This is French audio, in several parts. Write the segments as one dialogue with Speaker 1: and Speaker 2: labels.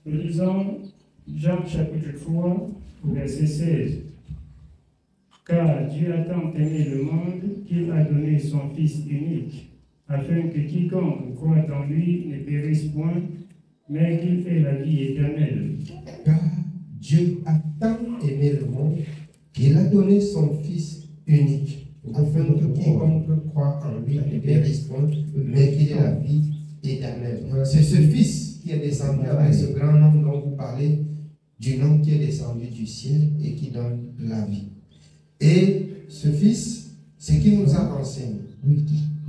Speaker 1: Nous lisons Jean chapitre 3, verset 16. Car Dieu a tant aimé le monde qu'il a donné son Fils unique, afin que quiconque croit en lui ne périsse point, mais qu'il ait la vie éternelle.
Speaker 2: Car Dieu a tant aimé le monde qu'il a donné son Fils unique, afin que quiconque croit en lui ne périsse point, mais qu'il ait la vie éternelle. C'est ce Fils qui est descendu avec ce grand nom dont vous parlez, du nom qui est descendu du ciel et qui donne la vie. Et ce Fils, c'est qui nous a enseigné.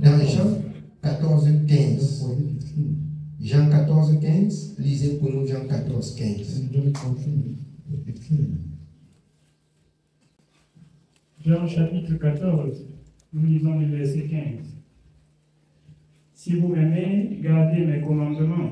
Speaker 2: Dans Jean 14, 15. Jean 14, 15. Lisez pour nous Jean 14, 15.
Speaker 1: Jean chapitre 14, nous lisons le verset 15. Si vous m'aimez, gardez mes commandements.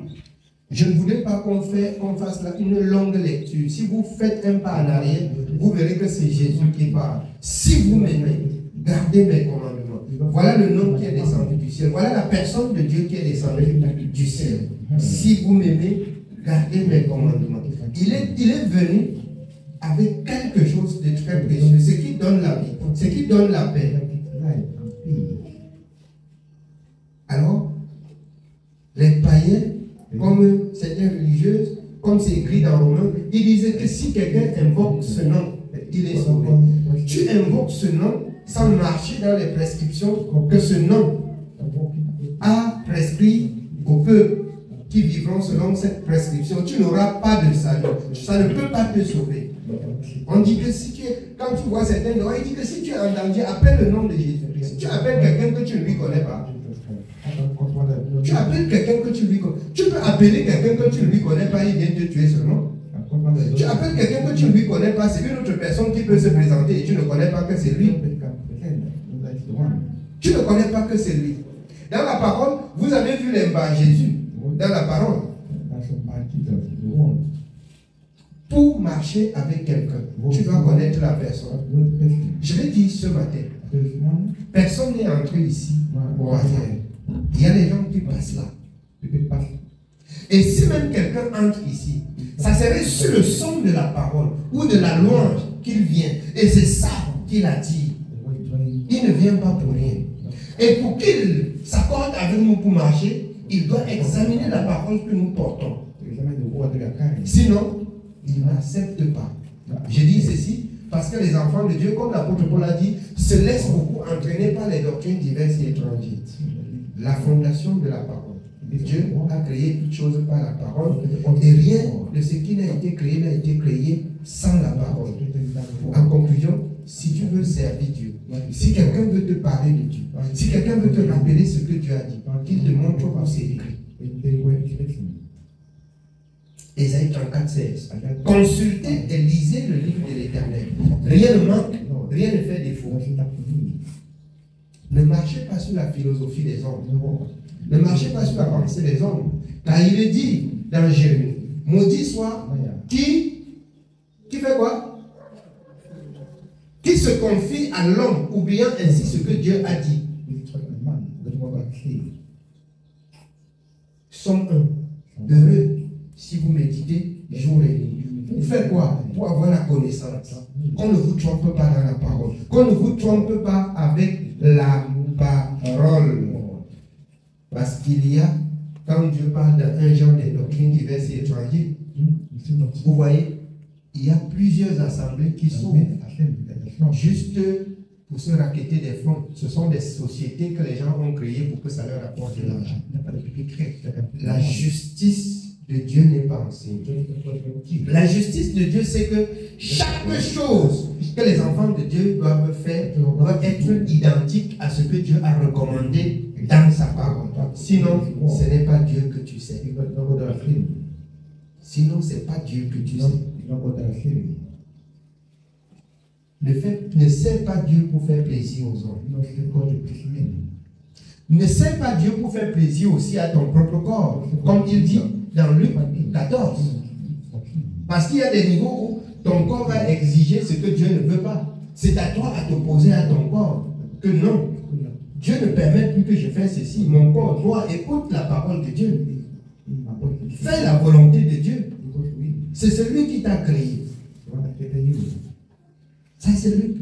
Speaker 2: Je ne voudrais pas qu'on fasse là une longue lecture. Si vous faites un pas en arrière, vous verrez que c'est Jésus qui parle. Si vous m'aimez, gardez mes commandements. Voilà le nom qui est descendu du ciel. Voilà la personne de Dieu qui est descendue du ciel. Si vous m'aimez, gardez mes commandements. Il est venu avec quelque chose de très précieux. Ce qui donne la vie, ce qui donne la paix. Alors, les païens, comme certaines religieuses, comme c'est écrit dans Romains, ils disaient que si quelqu'un invoque ce nom, il est sauvé. Tu invoques ce nom sans marcher dans les prescriptions que ce nom a prescrit au peuple qui vivront selon cette prescription. Tu n'auras pas de salut. Ça ne peut pas te sauver. On dit que si tu es, quand tu vois certains, il dit que si tu es en danger, appelle le nom de Jésus. Si tu appelles quelqu'un que tu ne lui connais pas, tu appelles quelqu'un que tu lui connais. Tu peux appeler quelqu'un que tu ne lui connais pas, il vient te tuer seulement. Tu appelles quelqu'un que tu ne lui connais pas, c'est une autre personne qui peut se présenter et tu ne connais pas que c'est lui. Tu ne connais pas que c'est lui. Dans la parole, vous avez vu Jésus. Dans la parole. Pour marcher avec quelqu'un, tu dois connaître la personne. Je vais dire ce matin, personne n'est entré ici au hasard. Il y a des gens qui passent là. Et si même quelqu'un entre ici, ça serait sur le son de la parole ou de la louange qu'il vient. Et c'est ça qu'il a dit. Il ne vient pas pour rien. Et pour qu'il s'accorde avec nous pour marcher, il doit examiner la parole que nous portons. Sinon, il n'accepte pas. Je dis ceci parce que les enfants de Dieu, comme l'apôtre Paul a dit, se laissent beaucoup entraîner par les doctrines diverses et étrangères. La fondation de la parole. Dieu a créé toutes choses par la parole et rien de ce qui n'a été créé sans la parole. En conclusion, si tu veux servir Dieu, si quelqu'un veut te parler de Dieu, si quelqu'un veut te rappeler ce que Dieu a dit, qu'il te montre où c'est écrit. Ésaïe 34, 16. Consultez et lisez le livre de l'Éternel. Rien ne manque, rien ne fait défaut. Ne marchez pas sur la philosophie des hommes. Ne marchez pas sur la pensée des hommes. Car il est dit dans Jérémie, maudit soit qui fait quoi? Qui se confie à l'homme, oubliant ainsi ce que Dieu a dit. Somme 1. Heureux si vous méditez jour et nuit. Vous faites quoi? Pour avoir la connaissance. Qu'on ne vous trompe pas dans la parole. Qu'on ne vous trompe pas avec la parole. Parce qu'il y a, quand Dieu parle d'un genre de doctrines diverses et étrangères, vous voyez, il y a plusieurs assemblées qui sont juste pour se raqueter des fonds. Ce sont des sociétés que les gens ont créées pour que ça leur apporte de l'argent. La justice de Dieu n'est pas enseignée. La justice de Dieu, c'est que chaque chose que les enfants de Dieu doivent faire doit être identique à ce que Dieu a recommandé dans sa parole. Sinon, ce n'est pas Dieu que tu sais. Sinon, ce n'est pas Dieu que tu sais. Ne sers pas Dieu pour faire plaisir aux hommes. Ne sers pas Dieu pour faire plaisir aussi à ton propre corps. Comme il dit dans Luc 14. Parce qu'il y a des niveaux où ton corps va exiger ce que Dieu ne veut pas. C'est à toi à t'opposer à ton corps. Que non. Dieu ne permet plus que je fasse ceci. Mon corps, toi, écoute la parole de Dieu. Fais la volonté de Dieu. C'est celui qui t'a créé. Ça, c'est Luc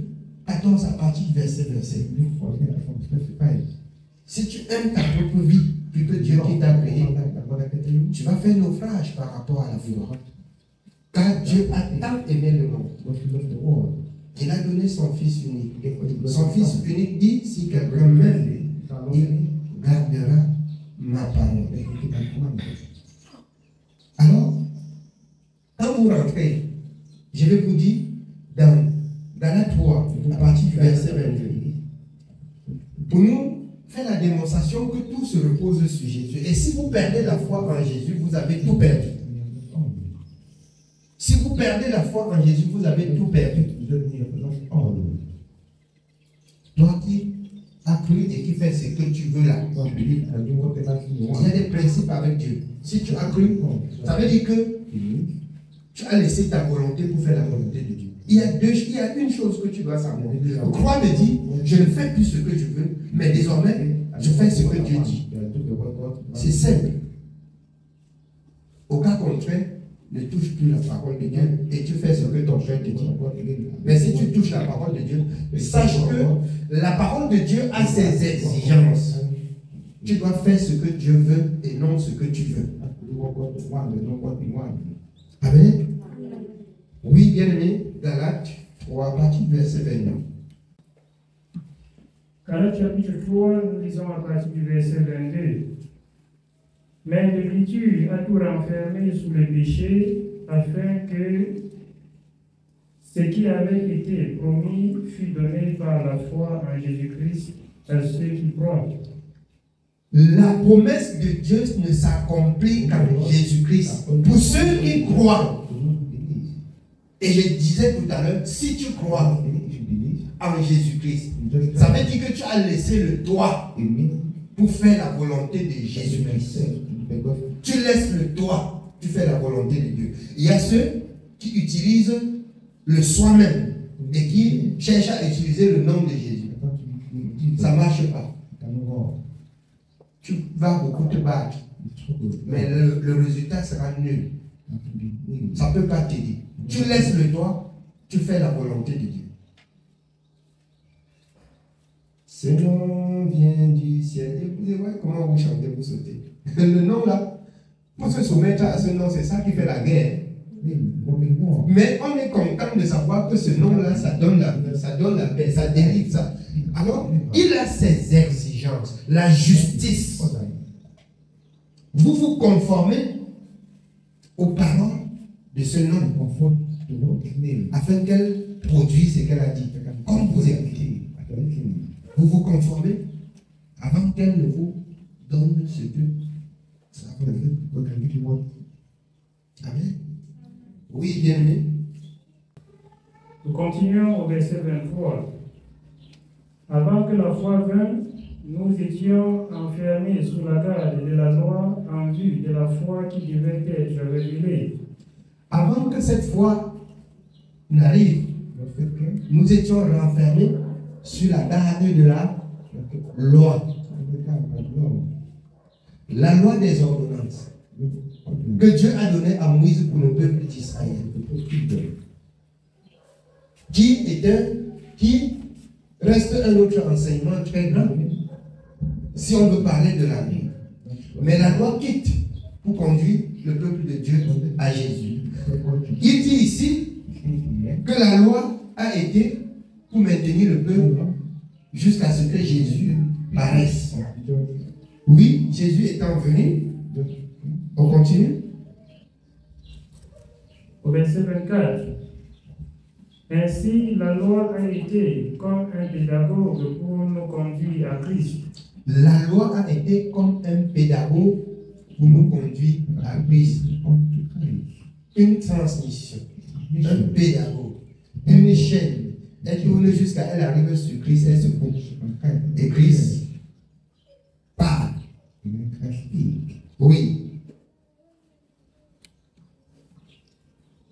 Speaker 2: 14 à partir du verset. Si tu aimes ta propre vie, plus que Dieu qui t'a créé, tu vas faire naufrage par rapport à la foi. Car Dieu a tant aimé le monde. Il a donné son Fils unique. Son Fils unique dit, si quelqu'un m'aime, il gardera ma parole. Alors, quand vous rentrez, je vais vous dire, dans Galates 3, à partir du verset 22, pour nous faire la démonstration que tout se repose sur Jésus. Et si vous perdez la foi en Jésus, vous avez tout perdu. Si vous perdez la foi en Jésus, vous avez tout perdu. Toi qui as cru et qui fais ce que tu veux là, il y a des principes avec Dieu. Si tu as cru, ça veut dire que tu as laissé ta volonté pour faire la volonté de Dieu. Il y a une chose que tu dois savoir. Croix me dit, je ne fais plus ce que je veux, mais désormais, je fais ce que Dieu dit. C'est simple. Au cas contraire, ne touche plus la parole de Dieu et tu fais ce que ton frère te dit. Mais si tu touches la parole de Dieu, sache que la parole de Dieu a ses exigences. Tu dois faire ce que Dieu veut et non ce que tu veux. Amen. Oui, bien-aimé, Galates 3, à partir du verset 29.
Speaker 1: Galates chapitre 3, nous lisons à partir du verset 22. Mais l'Écriture a tout renfermé sous le péché, afin que ce qui avait été promis fût donné par la foi en Jésus-Christ à ceux qui croient.
Speaker 2: La promesse de Dieu ne s'accomplit qu'en Jésus-Christ. Pour ceux qui croient. Et je disais tout à l'heure, si tu crois en Jésus-Christ, ça veut dire que tu as laissé le toi pour faire la volonté de Jésus-Christ. Tu laisses le toi, tu fais la volonté de Dieu. Il y a ceux qui utilisent le soi-même et qui cherchent à utiliser le nom de Jésus. Ça ne marche pas. Tu vas beaucoup te battre, mais le résultat sera nul. Ça ne peut pas t'aider. Tu laisses le toi, tu fais la volonté de Dieu. Ce nom vient du ciel. Et vous voyez comment vous chantez, vous sautez. Le nom là, pour se soumettre à ce nom, c'est ça qui fait la guerre. Mais on est content de savoir que ce nom-là, ça donne la paix, ça délivre ça. Alors, il a ses exigences, la justice. Vous vous conformez aux paroles de ce nom, afin qu'elle produise ce qu'elle a dit. Comme vous écoutez, vous vous conformez avant qu'elle ne vous donne ce que ça va. Amen. Oui, bien-aimé.
Speaker 1: Nous continuons au verset 23. Avant que la foi vînt, nous étions enfermés sous la garde de la loi en vue de la foi qui devait être révélée.
Speaker 2: Avant que cette foi n'arrive, nous étions renfermés sur la garde de la loi. La loi des ordonnances que Dieu a donnée à Moïse pour le peuple d'Israël. Qui reste un autre enseignement très grand si on veut parler de la vie. Mais la loi quitte pour conduire le peuple de Dieu à Jésus. Il dit ici que la loi a été pour maintenir le peuple jusqu'à ce que Jésus paraisse. Oui, Jésus étant venu, on continue.
Speaker 1: Au verset 24. Ainsi, la loi a été comme un pédagogue pour nous conduire à Christ.
Speaker 2: La loi a été comme un pédagogue pour nous conduire à Christ. Une transmission, un pédagogue, une chaîne. Elle tourne jusqu'à elle arrive sur Christ, elle se couche. Et Christ parle. Oui.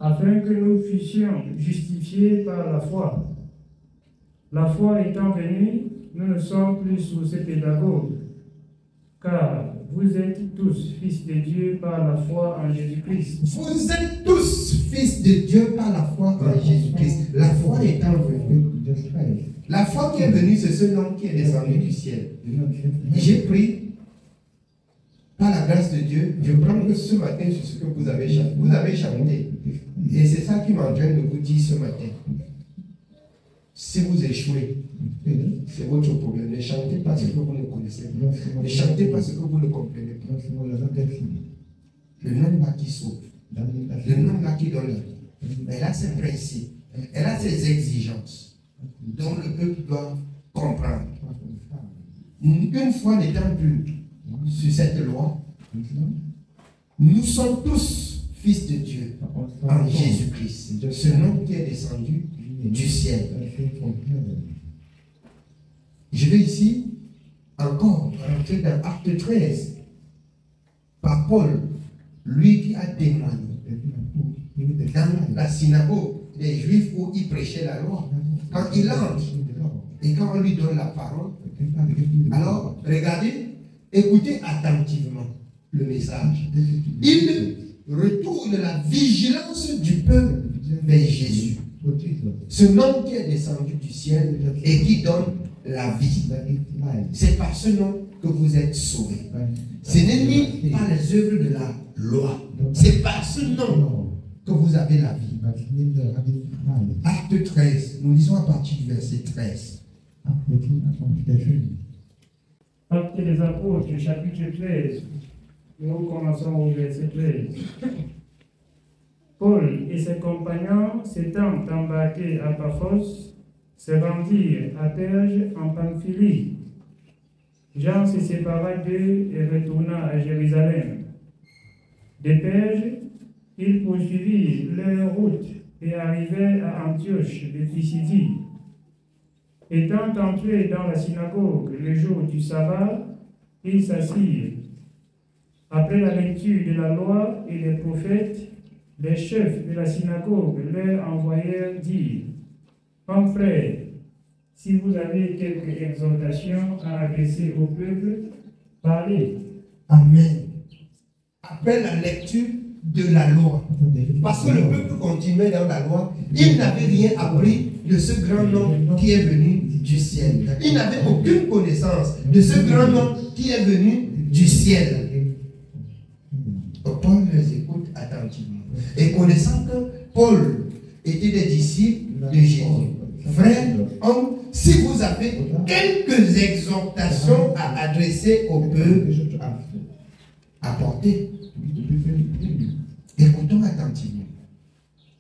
Speaker 1: Afin que nous fussions justifiés par la foi. La foi étant venue, nous ne sommes plus sous ces pédagogues, car vous êtes tous fils de Dieu par la foi en Jésus-Christ.
Speaker 2: Vous êtes tous fils de Dieu par la foi en Jésus-Christ. La foi étant venue. La foi qui est venue, c'est ce nom qui est descendu du ciel. J'ai pris, par la grâce de Dieu, je prends que ce matin sur ce que vous avez chanté. Vous avez chanté. Et c'est ça qui m'entraîne de vous dire ce matin. Si vous échouez, c'est votre problème. Ne chantez pas ce que vous ne connaissez pas. Ne chantez pas ce que vous ne comprenez pas. Le nom là qui sauve. Le nom là qui donne la vie. Elle a ses principes. Elle a ses exigences dont le peuple doit comprendre. Une fois n'étant plus sur cette loi, nous sommes tous fils de Dieu en Jésus-Christ. Ce nom qui est descendu du ciel. Je vais ici encore rentrer dans Acte 13 par Paul, lui qui a témoigné dans la synagogue des Juifs où il prêchait la loi. Quand il entre et quand on lui donne la parole, alors regardez, écoutez attentivement le message. Il retourne la vigilance du peuple vers Jésus. Ce nom qui est descendu du ciel et qui donne la vie. C'est par ce nom que vous êtes sauvés. Ce n'est ni par les œuvres de la loi. C'est par ce nom que vous avez la vie. Acte 13, nous lisons à partir du verset 13.
Speaker 1: Acte des Apôtres, chapitre 13. Nous commençons au verset 13. Paul et ses compagnons, s'étant embarqués à Paphos, se rendirent à Perge en Pamphylie. Jean se sépara d'eux et retourna à Jérusalem. De Perge, ils poursuivirent leur route et arrivèrent à Antioche de Pisidie. Étant entrés dans la synagogue le jour du sabbat, ils s'assirent. Après la lecture de la loi et des prophètes, les chefs de la synagogue leur envoyèrent dire: Hommes frères, si vous avez quelque exhortation à adresser au peuple, parlez.
Speaker 2: Amen. Après la lecture de la loi, parce que le peuple continuait dans la loi, il n'avait rien appris de ce grand nom qui est venu du ciel. Il n'avait aucune connaissance de ce grand nom qui est venu du ciel. Paul les écoute attentivement. Et connaissant que Paul était des disciples de Jésus, frères, hommes, si vous avez quelques exhortations à adresser au peuple, apportez. Écoutons attentivement.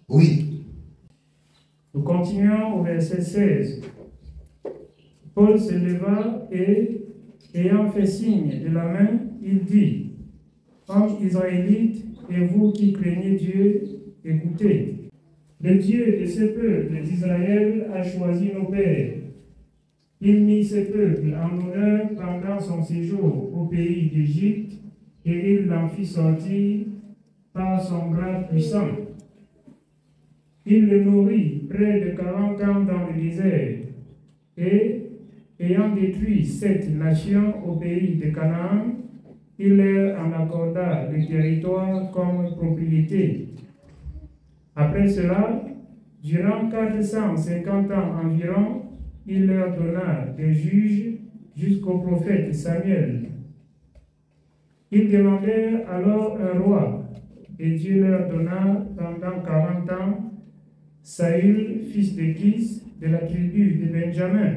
Speaker 2: Oui.
Speaker 1: Nous continuons au verset 16. Paul se leva et, ayant fait signe de la main, il dit: Hommes israélites, et vous qui craignez Dieu, écoutez. Le Dieu de ce peuple d'Israël a choisi nos pères. Il mit ce peuple en honneur pendant son séjour au pays d'Égypte, et il l'en fit sortir par son bras puissant. Il le nourrit près de 40 ans dans le désert, et, ayant détruit 7 nations au pays de Canaan, il leur en accorda le territoire comme propriété. Après cela, durant 450 ans environ, il leur donna des juges jusqu'au prophète Samuel. Ils demandèrent alors un roi, et Dieu leur donna pendant 40 ans Saül, fils de Kis, de la tribu de Benjamin.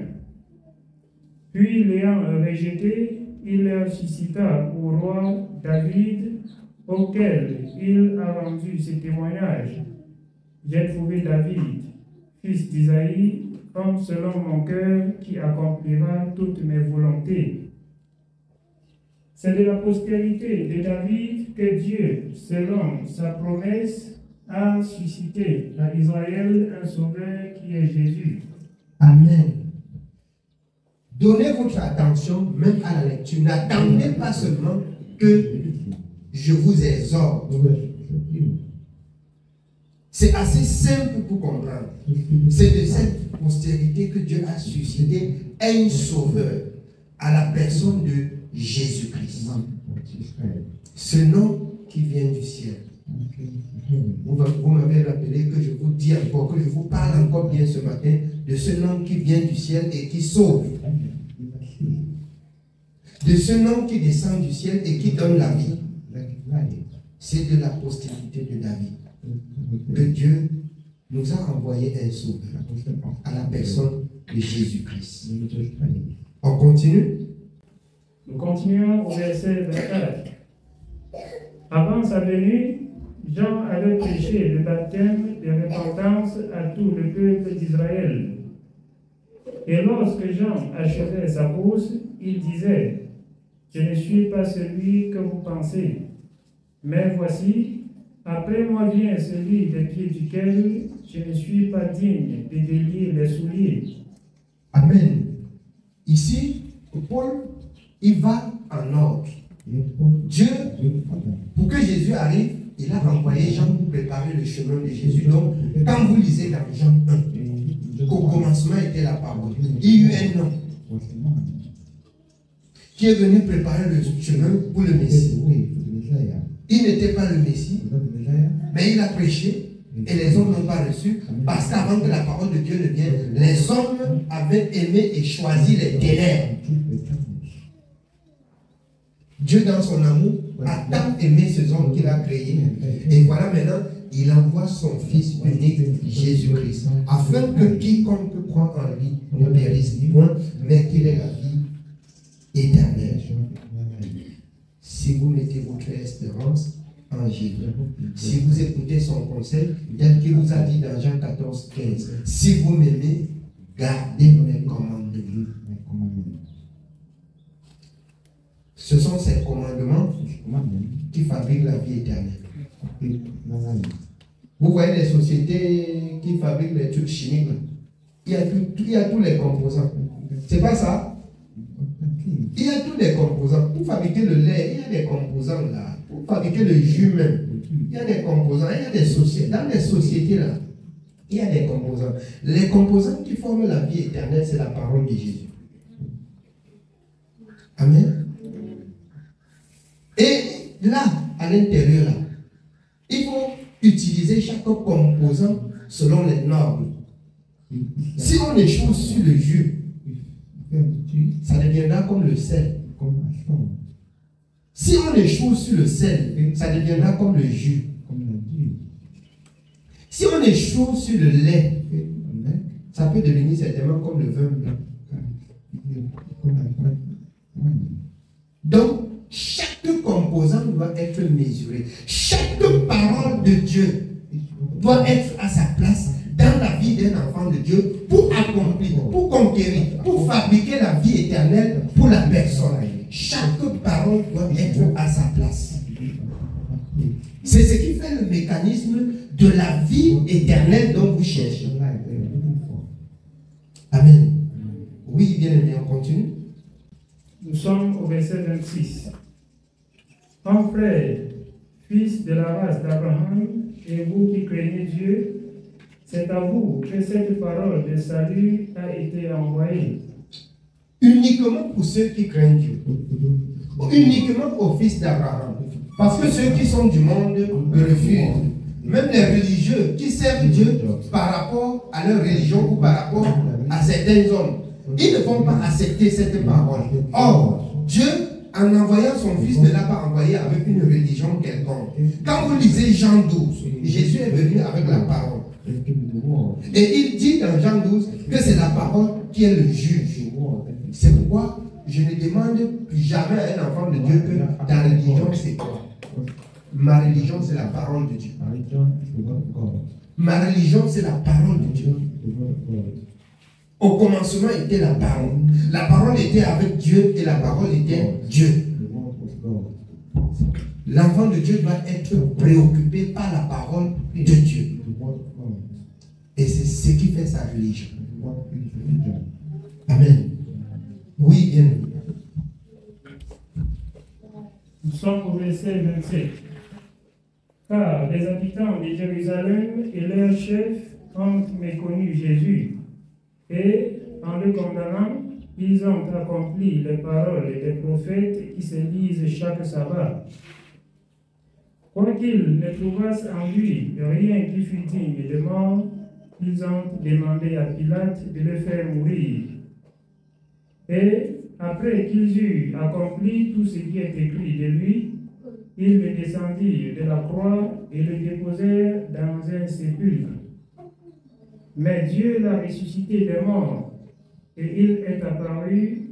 Speaker 1: Puis, l'ayant rejeté, il leur suscita pour roi David, auquel il a rendu ce témoignage. J'ai trouvé David, fils d'Isaïe, homme selon mon cœur, qui accomplira toutes mes volontés. C'est de la postérité de David que Dieu, selon sa promesse, a suscité à Israël un sauveur qui est Jésus.
Speaker 2: Amen. Donnez votre attention même à la lecture. N'attendez pas seulement que je vous exhorte. C'est assez simple pour comprendre. C'est de cette postérité que Dieu a suscité un sauveur à la personne de Jésus-Christ. Ce nom qui vient du ciel. Vous m'avez rappelé que je vous dis encore, que je vous parle encore bien ce matin de ce nom qui vient du ciel et qui sauve. De ce nom qui descend du ciel et qui donne la vie. C'est de la postérité de David. Que Dieu nous a envoyé un sauveur à la personne de Jésus-Christ. On continue?
Speaker 1: Nous continuons au verset 24. Avant sa venue, Jean avait prêché le baptême de repentance à tout le peuple d'Israël. Et lorsque Jean achevait sa course, il disait, « Je ne suis pas celui que vous pensez, mais voici, après moi vient celui des pieds duquel je ne suis pas digne de délier les souliers. »
Speaker 2: Amen. Ici, Paul, il va en ordre. Dieu, pour que Jésus arrive, il a envoyé Jean pour préparer le chemin de Jésus. Donc, quand vous lisez dans Jean 1, qu'au commencement était la parole, il y a eu un homme qui est venu préparer le chemin pour le Messie. Il n'était pas le Messie, mais il a prêché et les hommes n'ont pas reçu parce qu'avant que la parole de Dieu ne vienne, les hommes avaient aimé et choisi les ténèbres. Dieu, dans son amour, a tant aimé ces hommes qu'il a créés. Et voilà maintenant, il envoie son Fils unique, Jésus-Christ, afin que quiconque croit en lui ne périsse point, mais qu'il ait la vie éternelle. Si vous mettez votre espérance en Jésus, si vous écoutez son conseil, tel qu'il vous a dit dans Jean 14, 15, si vous m'aimez, gardez mes commandements. Ce sont ces commandements qui fabriquent la vie éternelle. Vous voyez les sociétés qui fabriquent les trucs chimiques, il y a tous les composants. C'est pas ça? Il y a tous les composants. Pour fabriquer le lait, il y a des composants là. Pour fabriquer le jus même, il y a des composants. Il y a des sociétés. Dans les sociétés là, il y a des composants. Les composants qui forment la vie éternelle, c'est la parole de Jésus. Amen. Et là, à l'intérieur, là, il faut utiliser chaque composant selon les normes. Si on échoue sur le jus, ça deviendra comme le sel. Si on échoue sur le sel, ça deviendra comme le jus. Si on échoue sur le lait, ça peut devenir certainement comme le vin blanc. Donc, chaque composant doit être mesuré. Chaque parole de Dieu doit être à sa place dans la vie d'un enfant de Dieu pour accomplir, pour conquérir, pour fabriquer la vie éternelle pour la personne. Chaque parole doit être à sa place. C'est ce qui fait le mécanisme de la vie éternelle dont vous cherchez. Amen. Oui, bien aimé, on continue.
Speaker 1: Nous sommes au verset 26. En frère, fils de la race d'Abraham, et vous qui craignez Dieu, c'est à vous que cette parole de salut a été envoyée.
Speaker 2: Uniquement pour ceux qui craignent Dieu. Uniquement aux fils d'Abraham. Parce que ceux qui sont du monde le refusent. Même les religieux qui servent Dieu par rapport à leur religion ou par rapport à certains hommes, ils ne vont pas accepter cette parole. Or, Dieu, en envoyant son Fils, ne l'a pas envoyé avec une religion quelconque. Quand vous lisez Jean 12, Jésus est venu avec la parole. Et il dit dans Jean 12 que c'est la parole qui est le juge. C'est pourquoi je ne demande plus jamais à un enfant de Dieu que ta religion c'est quoi. Ma religion c'est la parole de Dieu. Ma religion c'est la parole de Dieu. Au commencement était la parole. La parole était avec Dieu et la parole était Dieu. L'enfant de Dieu doit être préoccupé par la parole de Dieu. Et c'est ce qui fait sa religion. Amen. Oui, bien.
Speaker 1: Nous sommes au verset 27. Car les habitants de Jérusalem et leurs chefs ont méconnu Jésus, et en le condamnant, ils ont accompli les paroles des prophètes qui se lisent chaque sabbat. Quoiqu'ils ne trouvassent en lui rien qui fût digne de mort, ils ont demandé à Pilate de le faire mourir. Et après qu'ils eurent accompli tout ce qui est écrit de lui, ils le descendirent de la croix et le déposèrent dans un sépulcre. Mais Dieu l'a ressuscité des morts, et il est apparu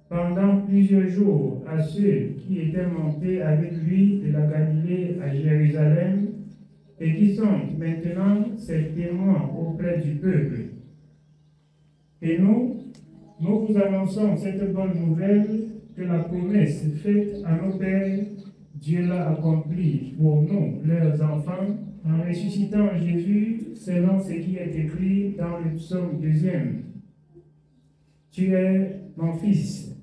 Speaker 1: pendant plusieurs jours à ceux qui étaient montés avec lui de la Galilée à Jérusalem et qui sont maintenant ses témoins auprès du peuple. Et nous vous annonçons cette bonne nouvelle que la promesse faite à nos pères, Dieu l'a accomplie pour nous, leurs enfants, en ressuscitant Jésus selon ce qui est écrit dans le psaume 2. Tu es mon fils,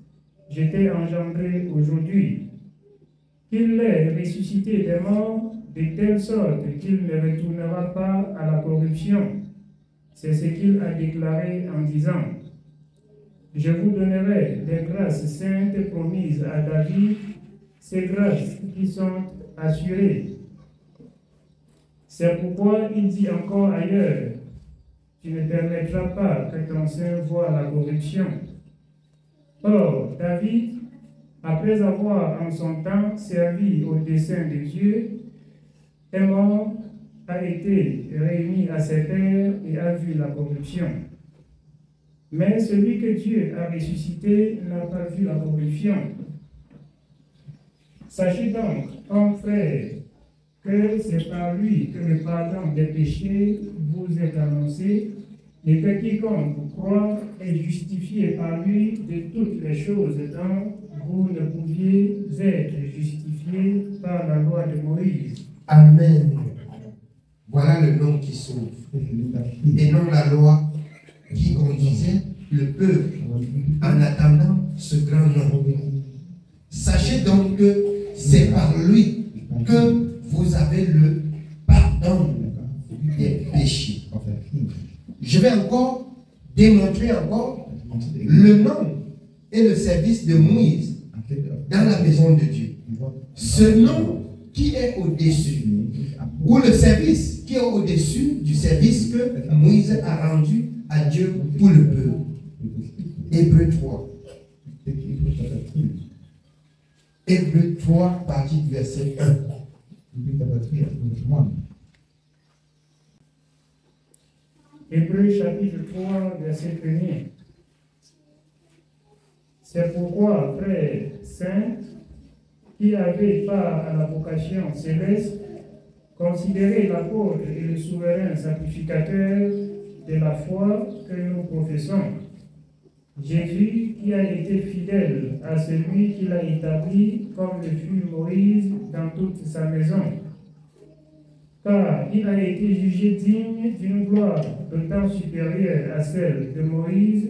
Speaker 1: je t'ai engendré aujourd'hui. Qu'il l'ait ressuscité des morts, de telle sorte qu'il ne retournera pas à la corruption. C'est ce qu'il a déclaré en disant: je vous donnerai des grâces saintes promises à David, ces grâces qui sont assurées. C'est pourquoi il dit encore ailleurs: tu ne permettras pas que ton sein voie la corruption. Or, David, après avoir en son temps servi au dessein de Dieu, est mort, a été réuni à ses pairs et a vu la corruption. Mais celui que Dieu a ressuscité n'a pas vu la corruption. Sachez donc, en frères, que c'est par lui que le pardon des péchés vous est annoncé, et que quiconque croit est justifié par lui de toutes les choses dont vous ne pouviez être justifiés par la loi de Moïse.
Speaker 2: Amen. Voilà le nom qui sauve, et non la loi qui conduisait le peuple en attendant ce grand nom. Sachez donc que c'est par lui que vous avez le pardon des péchés. Je vais encore démontrer le nom et le service de Moïse dans la maison de Dieu. Ce nom qui est au-dessus, ou le service qui est au-dessus du service que Moïse a rendu à Dieu pour le peuple. Hébreux 3. Hébreux 3, partie du verset 1.
Speaker 1: Hébreux chapitre 3, verset 1. C'est pourquoi, frères saints, qui avaient part à la vocation céleste, considérez l'apôtre et le souverain sacrificateur de la foi que nous professons. Jésus qui a été fidèle à celui qui l'a établi comme le fut Moïse dans toute sa maison. Car il a été jugé digne d'une gloire d'autant supérieure à celle de Moïse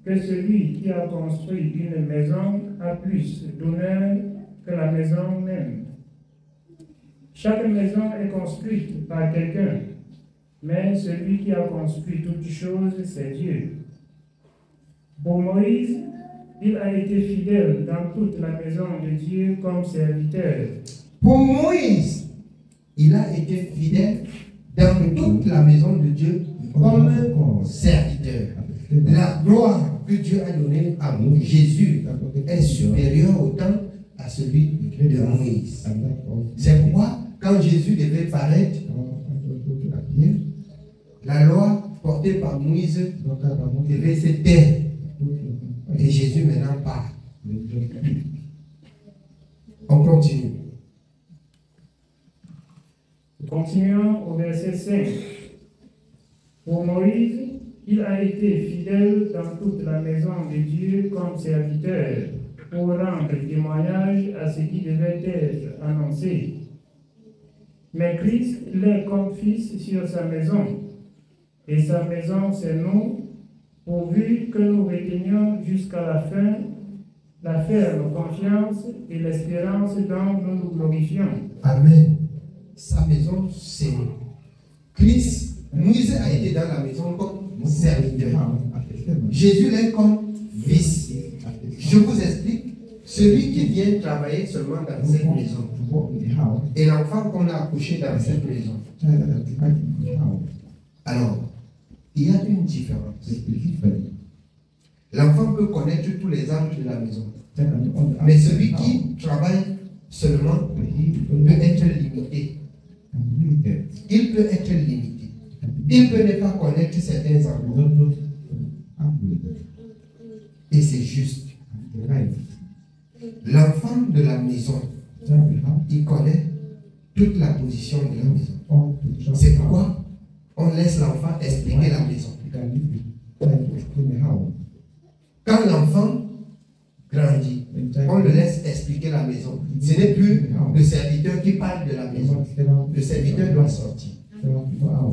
Speaker 1: que celui qui a construit une maison a plus d'honneur que la maison même. Chaque maison est construite par quelqu'un, mais celui qui a construit toutes choses, c'est Dieu. Pour Moïse, il a été fidèle dans toute la maison de Dieu comme serviteur.
Speaker 2: Pour Moïse, il a été fidèle dans toute la maison de Dieu comme serviteur. La gloire que Dieu a donnée à Jésus est supérieure autant à celui de Moïse. C'est pourquoi, quand Jésus devait paraître, la loi portée par Moïse devait se taire. Et Jésus maintenant parle. On continue.
Speaker 1: Continuons au verset 5. Pour Moïse, il a été fidèle dans toute la maison de Dieu comme serviteur pour rendre témoignage à ce qui devait être annoncé. Mais Christ l'est comme fils sur sa maison. Et sa maison, c'est nous, pourvu que nous retenions jusqu'à la fin la ferme confiance et l'espérance dont nous nous glorifions.
Speaker 2: Amen. Sa maison, c'est Christ. Moïse a été dans la maison comme serviteur. Jésus l'est comme fils. Je vous explique. Celui qui vient travailler seulement dans cette maison et l'enfant qu'on a accouché dans cette maison. Alors, il y a une différence. L'enfant peut connaître tous les âges de la maison. Mais celui qui travaille seulement peut être limité. Il peut être limité. Il peut ne pas connaître certains endroits. Et c'est juste. L'enfant de la maison, il connaît toute la position de la maison. C'est pourquoi on laisse l'enfant expliquer la maison. Quand l'enfant grandit, on le laisse expliquer la maison. Ce n'est plus le serviteur qui parle de la maison. Le serviteur doit sortir.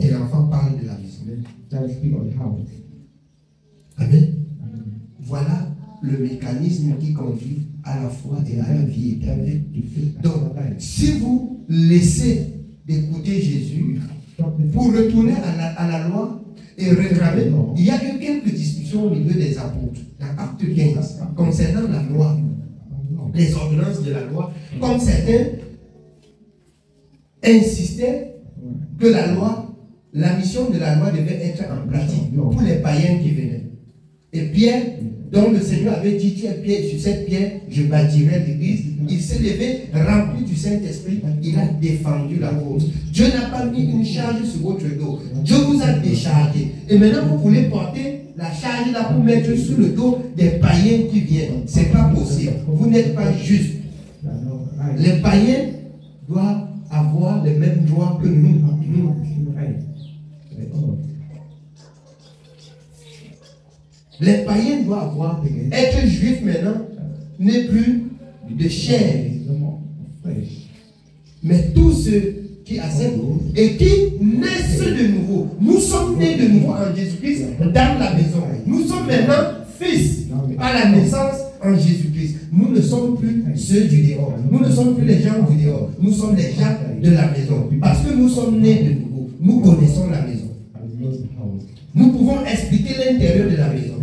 Speaker 2: Et l'enfant parle de la maison. Amen. Voilà le mécanisme qui conduit à la foi et à la vie éternelle. Donc, si vous laissez d'écouter Jésus pour retourner à la loi et réclamer, il y a eu quelques discussions au milieu des apôtres, dans Acte 15, concernant la loi, les ordonnances de la loi, comme certains insistaient que la loi, la mission de la loi devait être en pratique pour les païens qui venaient. Et Pierre, dont le Seigneur avait dit, tu es pierre, sur cette pierre, je bâtirai l'église. Il s'est levé, rempli du Saint-Esprit, il a défendu la cause. Dieu n'a pas mis une charge sur votre dos. Dieu vous a déchargé. Et maintenant, vous voulez porter la charge là pour mettre sur le dos des païens qui viennent. Ce n'est pas possible. Vous n'êtes pas juste. Les païens doivent avoir les mêmes droits que nous. Les païens doivent avoir. Être juif maintenant n'est plus de chair. Mais tous ceux qui acceptent et qui naissent de nouveau. Nous sommes nés de nouveau en Jésus-Christ dans la maison. Nous sommes maintenant fils à la naissance en Jésus-Christ. Nous ne sommes plus ceux du dehors. Nous ne sommes plus les gens du dehors. Nous sommes les gens de la maison. Parce que nous sommes nés de nouveau. Nous connaissons la maison. Nous pouvons expliquer l'intérieur de la maison.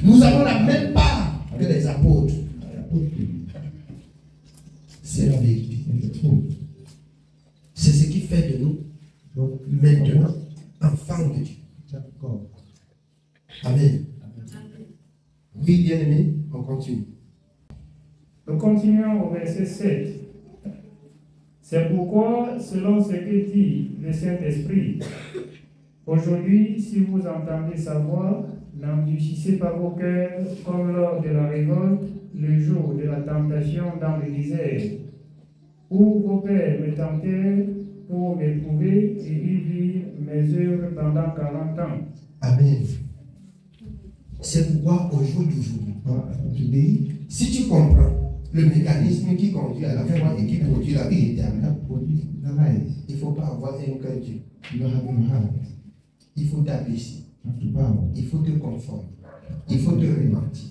Speaker 2: Nous avons la même part que les apôtres. C'est la vérité. C'est ce qui fait de nous maintenant enfants de Dieu. Amen. Oui, bien-aimés, on continue.
Speaker 1: Nous continuons au verset 7. C'est pourquoi, selon ce que dit le Saint-Esprit, aujourd'hui, si vous entendez sa voix, n'endurcissez pas vos cœurs comme lors de la révolte, le jour de la tentation dans le désert, où vos pères me tentèrent pour m'éprouver et y virent mes œuvres pendant 40 ans.
Speaker 2: Amen. C'est pourquoi au jour d'aujourd'hui, si tu comprends le mécanisme qui conduit à la foi et qui produit la vie éternelle, il ne faut pas avoir un cœur Dieu. Il faut t'abaisser. Il faut te conformer. Il faut te rementir.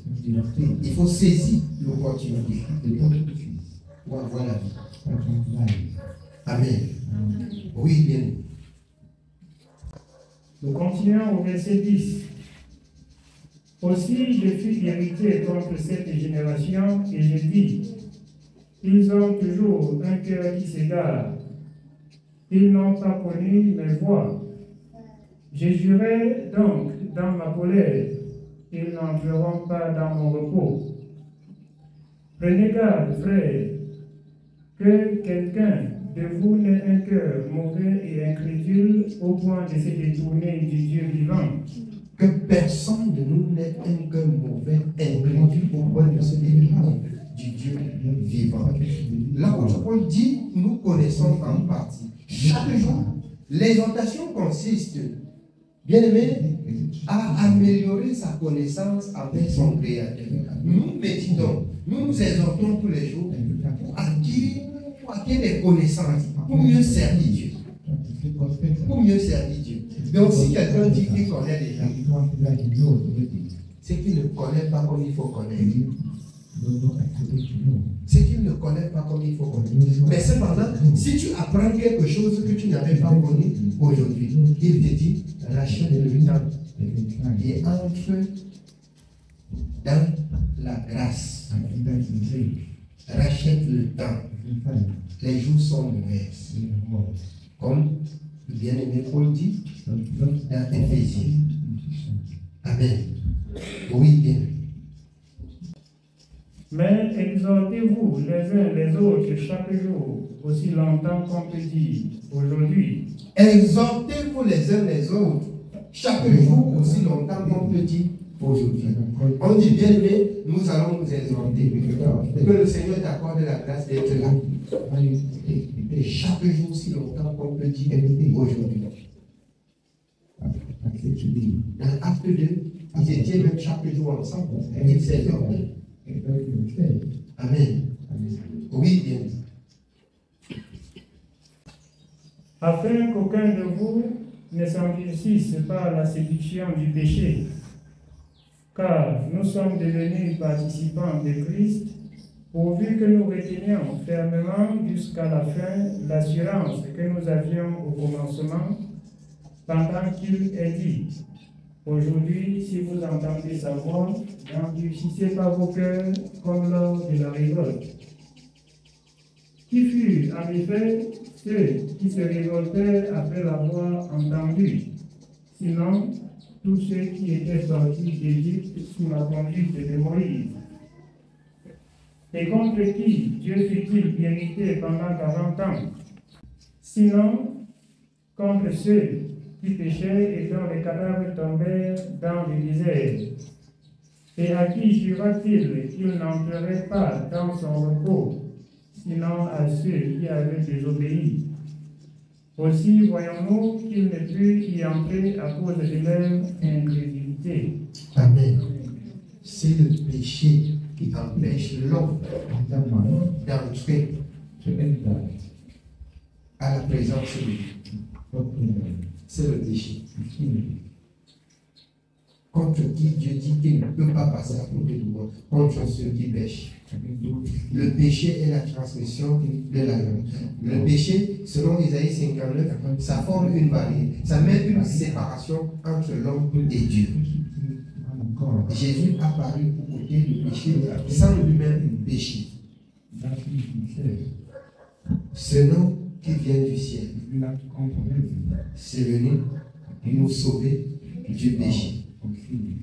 Speaker 2: Il faut saisir l'opportunité pour avoir la vie. Amen. Oui, bien.
Speaker 1: Nous continuons au verset 10. Aussi je fus irrité contre cette génération et je dis, ils ont toujours un cœur qui s'égare. Ils n'ont pas connu mes voies. Je jurai donc dans ma colère, ils n'entreront pas dans mon repos. Prenez garde, frères, que quelqu'un de vous n'ait un cœur mauvais et incrédule au point de se détourner du Dieu vivant.
Speaker 2: Que personne de nous n'ait un cœur mauvais, incrédule au point de se détourner du Dieu vivant. L'apôtre Paul dit, nous connaissons en partie. Chaque jour, l'exhortation consiste, bien aimé, à améliorer sa connaissance avec son Créateur. Nous méditons, nous nous exhortons tous les jours pour acquérir des connaissances, pour mieux servir Dieu. Pour mieux servir Dieu. Donc si quelqu'un dit qu'il connaît déjà, c'est qu'il ne connaît pas comme il faut connaître. C'est qu'il ne connaît pas comme il faut connaître. Mais cependant, si tu apprends quelque chose que tu n'avais pas connu aujourd'hui, il te dit, rachète le temps et entre dans la grâce. Rachète le temps. Les jours sont mauvais. Comme le bien-aimé Paul dit dans Éphésiens. Amen. Oui, bien.
Speaker 1: Mais exhortez-vous les uns les autres chaque jour, aussi longtemps qu'on peut dire aujourd'hui.
Speaker 2: Exhortez-vous les uns les autres chaque jour, aussi longtemps qu'on peut dire aujourd'hui. On dit bien aimé, nous allons nous exhorter. Que le Seigneur t'accorde la grâce d'être là. Et chaque jour, aussi longtemps qu'on peut dire aujourd'hui. Dans l'acte 2, ils étaient même chaque jour ensemble. Ils s'exhortaient. Amen. Oui, bien.
Speaker 1: Afin qu'aucun de vous ne s'endurcisse par la séduction du péché, car nous sommes devenus participants de Christ, pourvu que nous retenions fermement jusqu'à la fin l'assurance que nous avions au commencement, pendant qu'il est dit: aujourd'hui, si vous entendez sa voix, n'endurcissez pas vos cœurs comme lors de la révolte. Qui fut en effet ceux qui se révoltaient après l'avoir entendu, sinon tous ceux qui étaient sortis d'Égypte sous la conduite de Moïse. Et contre qui Dieu fut-il irrité pendant 40 ans? Sinon, contre ceux qui péchaient et dont les cadavres tombèrent dans le désert. Et à qui jura-t-il qu'il n'entrerait pas dans son repos, sinon à ceux qui avaient désobéi? Aussi voyons-nous qu'il ne put y entrer à cause de leur incrédulité.
Speaker 2: Amen. C'est le péché qui empêche l'homme d'entrer à la présence de Dieu. C'est le péché. Contre qui Dieu dit qu'il ne peut pas passer à côté de moi, contre ceux qui pêchent. Le péché est la transgression de la loi. Le péché, selon Isaïe 59, ça forme une barrière. Ça met une séparation entre l'homme et Dieu. Jésus a paru pour ôter le péché sans lui-même pécher. Ce nom qui vient du ciel, c'est venu nous sauver du péché.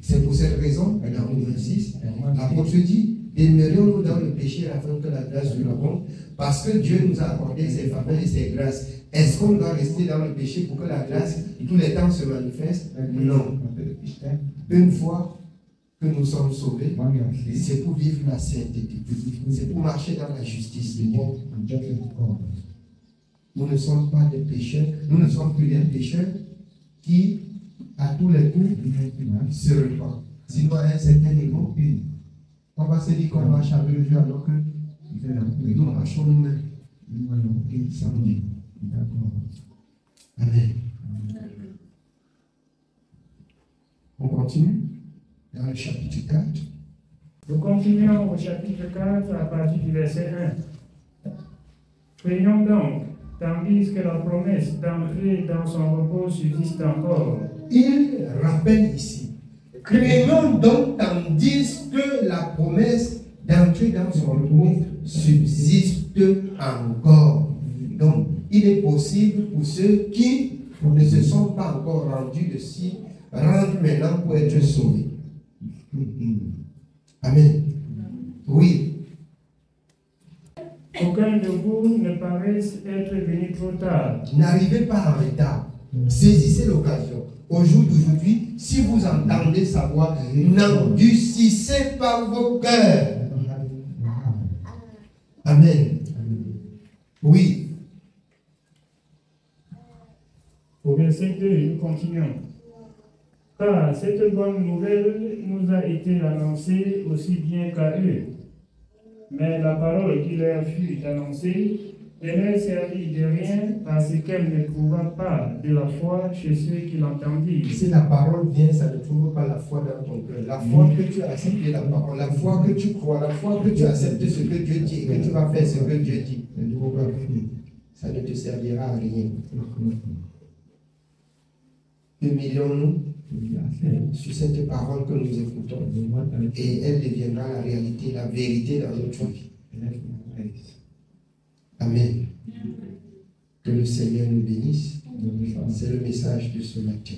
Speaker 2: C'est pour cette raison, dans Romains 6, l'apôtre dit: demeurons-nous dans le péché afin que la grâce nous abonde, parce que Dieu nous a accordé ses faveurs et ses grâces. Est-ce qu'on doit rester dans le péché pour que la grâce tous les temps se manifeste? Non. Une fois que nous sommes sauvés, c'est pour vivre la sainteté, c'est pour marcher dans la justice de Dieu. Nous ne sommes pas des pécheurs, nous ne sommes plus des pécheurs qui, à tous les coups, se repentent. Sinon, à un certain niveau, on va se dire qu'on marche avec Dieu alors que nous marchons nous-mêmes. Amen. On continue dans le chapitre 4.
Speaker 1: Nous continuons au chapitre 4 à partir du verset 1. Prions donc, tandis que la promesse d'entrer dans son repos subsiste encore.
Speaker 2: Il rappelle ici: craignons donc tandis que la promesse d'entrer dans son repos subsiste encore. Donc, il est possible pour ceux qui ne se sont pas encore rendus de s'y rendre maintenant pour être sauvés. Amen. Oui.
Speaker 1: Aucun de vous ne paraisse être venu trop tard.
Speaker 2: N'arrivez pas en retard. Saisissez l'occasion. Au jour d'aujourd'hui, si vous entendez sa voix, n'endurcissez pas vos cœurs. Amen. Oui.
Speaker 1: Au verset 2, nous continuons. Car cette bonne nouvelle nous a été annoncée aussi bien qu'à eux. Mais la parole qui leur fut annoncée ne leur servit de rien parce qu'elle ne trouva pas de la foi chez ceux qui l'entendirent.
Speaker 2: Si la parole vient, ça ne trouve pas la foi dans ton cœur. La foi que tu acceptes la parole, la foi que tu crois, la foi que tu acceptes ce que Dieu dit et que tu vas faire ce que Dieu dit, ça ne te servira à rien. Humilions-nous sur cette parole que nous écoutons et elle deviendra la réalité, la vérité dans notre vie. Amen. Que le Seigneur nous bénisse. C'est le message de ce matin.